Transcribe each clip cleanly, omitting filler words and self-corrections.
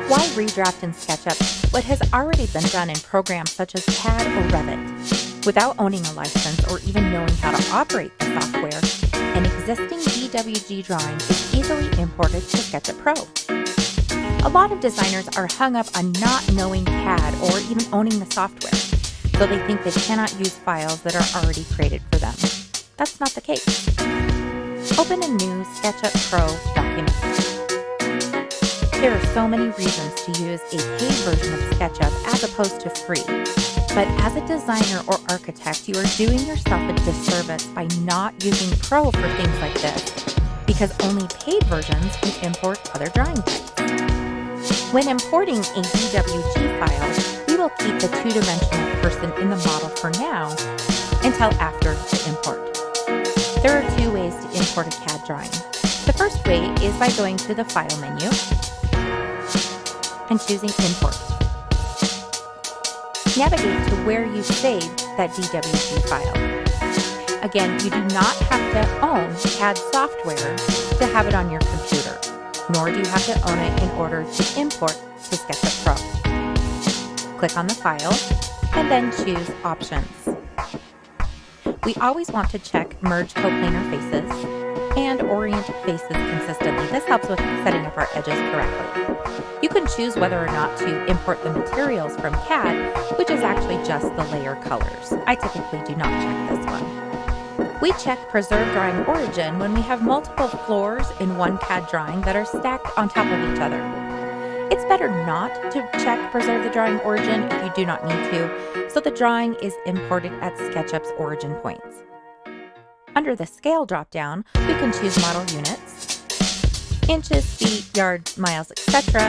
Why redraft in SketchUp what has already been done in programs such as CAD or Revit? Without owning a license or even knowing how to operate the software, an existing DWG drawing is easily imported to SketchUp Pro. A lot of designers are hung up on not knowing CAD or even owning the software, so they think they cannot use files that are already created for them. That's not the case. Open a new SketchUp Pro document. There are so many reasons to use a paid version of SketchUp as opposed to free. But as a designer or architect, you are doing yourself a disservice by not using Pro for things like this, because only paid versions can import other drawing types. When importing a DWG file, we will keep the two-dimensional person in the model for now until after the import. There are two ways to import a CAD drawing. The first way is by going to the File menu and choosing Import. Navigate to where you saved that DWG file. Again, you do not have to own CAD software to have it on your computer, nor do you have to own it in order to import to SketchUp Pro. Click on the file and then choose Options. We always want to check Merge Coplanar Faces and Orient Faces consistently. This helps with setting up our edges correctly. You can choose whether or not to import the materials from CAD, which is actually just the layer colors. I typically do not check this one. We check Preserve Drawing Origin when we have multiple floors in one CAD drawing that are stacked on top of each other. It's better not to check Preserve the Drawing Origin if you do not need to, so the drawing is imported at SketchUp's origin points. Under the Scale drop-down, we can choose model units, inches, feet, yards, miles, etc.,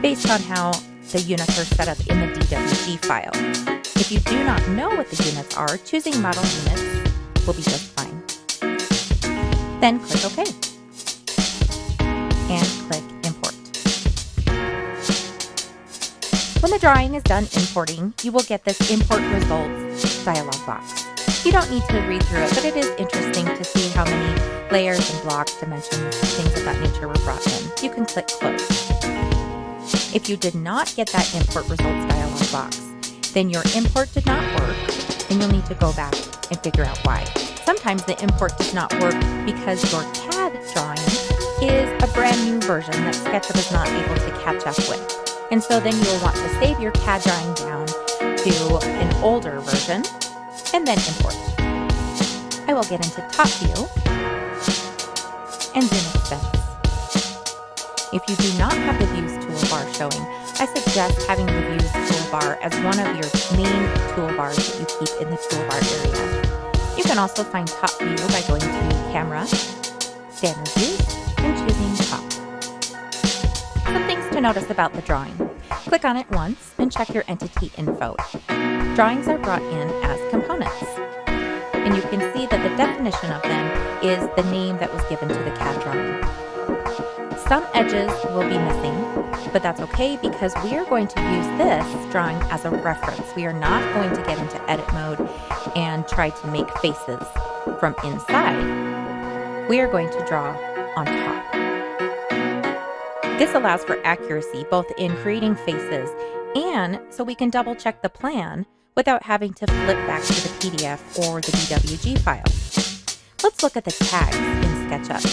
based on how the units are set up in the DWG file. If you do not know what the units are, choosing model units will be just fine. Then click OK and click Import. When the drawing is done importing, you will get this Import Results dialog box. You don't need to read through it, but it is interesting to see how many layers and blocks, dimensions, things of that nature were brought in. You can click Close. If you did not get that Import Results dialog box, then your import did not work, and you'll need to go back and figure out why. Sometimes the import does not work because your CAD drawing is a brand new version that SketchUp is not able to catch up with. And so then you'll want to save your CAD drawing down to an older version and then import. I will get into Top View and Zoom Expense. If you do not have the Views toolbar showing, I suggest having the Views toolbar as one of your main toolbars that you keep in the toolbar area. You can also find Top View by going to Camera, Standard Views, and choosing Top. Some things to notice about the drawing. Click on it once and check your entity info. Drawings are brought in as components, and you can see that the definition of them is the name that was given to the CAD drawing. Some edges will be missing, but that's okay because we are going to use this drawing as a reference. We are not going to get into edit mode and try to make faces from inside. We are going to draw on top. This allows for accuracy both in creating faces and so we can double check the plan without having to flip back to the PDF or the DWG file. Let's look at the tags in SketchUp.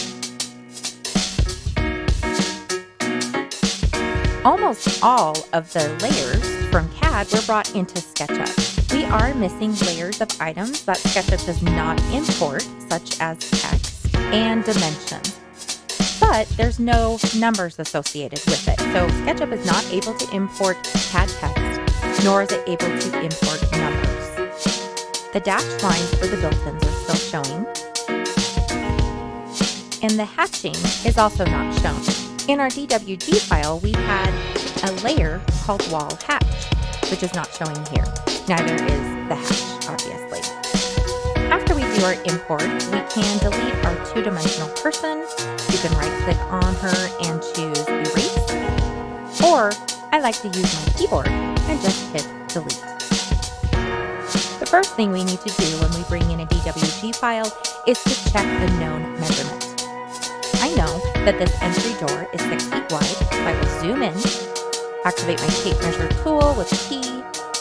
Almost all of the layers from CAD were brought into SketchUp. We are missing layers of items that SketchUp does not import, such as text and dimensions. But there's no numbers associated with it. So SketchUp is not able to import CAD text, nor is it able to import numbers. The dashed lines for the built-ins are still showing. And the hatching is also not shown. In our DWG file, we had a layer called Wall Hatch, which is not showing here. Neither is the hatch, obviously. After we do our import, we can delete our two-dimensional person. You can right-click on her and choose Erase. Or I like to use my keyboard and just hit Delete. The first thing we need to do when we bring in a DWG file is to check the known measurement. I know that this entry door is 6 feet wide, so I will zoom in activate my tape measure tool with T,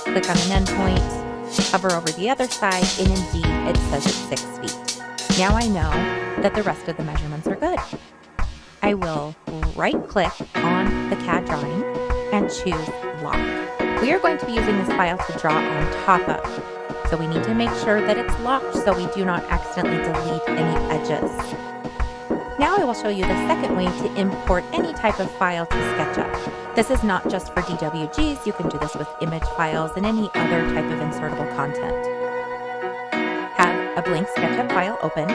click on an endpoint, hover over the other side, and indeed it says it's 6 feet. Now I know that the rest of the measurements are good. I will right-click on the CAD drawing and choose Lock. We are going to be using this file to draw on top of, so we need to make sure that it's locked so we do not accidentally delete any edges. Now I will show you the second way to import any type of file to SketchUp. This is not just for DWGs, you can do this with image files and any other type of insertable content. Have a blank SketchUp file open,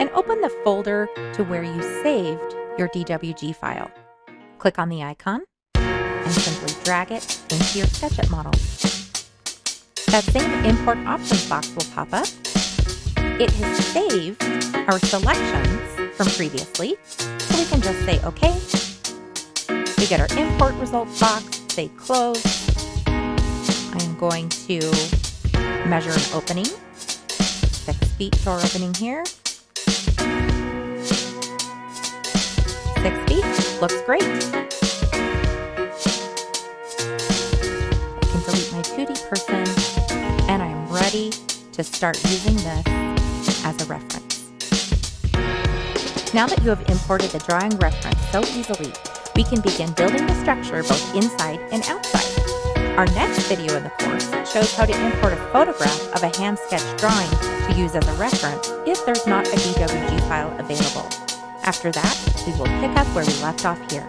and open the folder to where you saved your DWG file. Click on the icon and simply drag it into your SketchUp model. That same import options box will pop up. It has saved our selections from previously, so we can just say OK. We get our import results box, say close. I am going to measure an opening, 6 feet to our opening here. 6 feet, looks great. I can delete my 2D person, and I'm ready to start using this as a reference. Now that you have imported the drawing reference so easily, we can begin building the structure both inside and outside. Our next video in the course shows how to import a photograph of a hand-sketched drawing to use as a reference if there's not a DWG file available. After that, we will pick up where we left off here.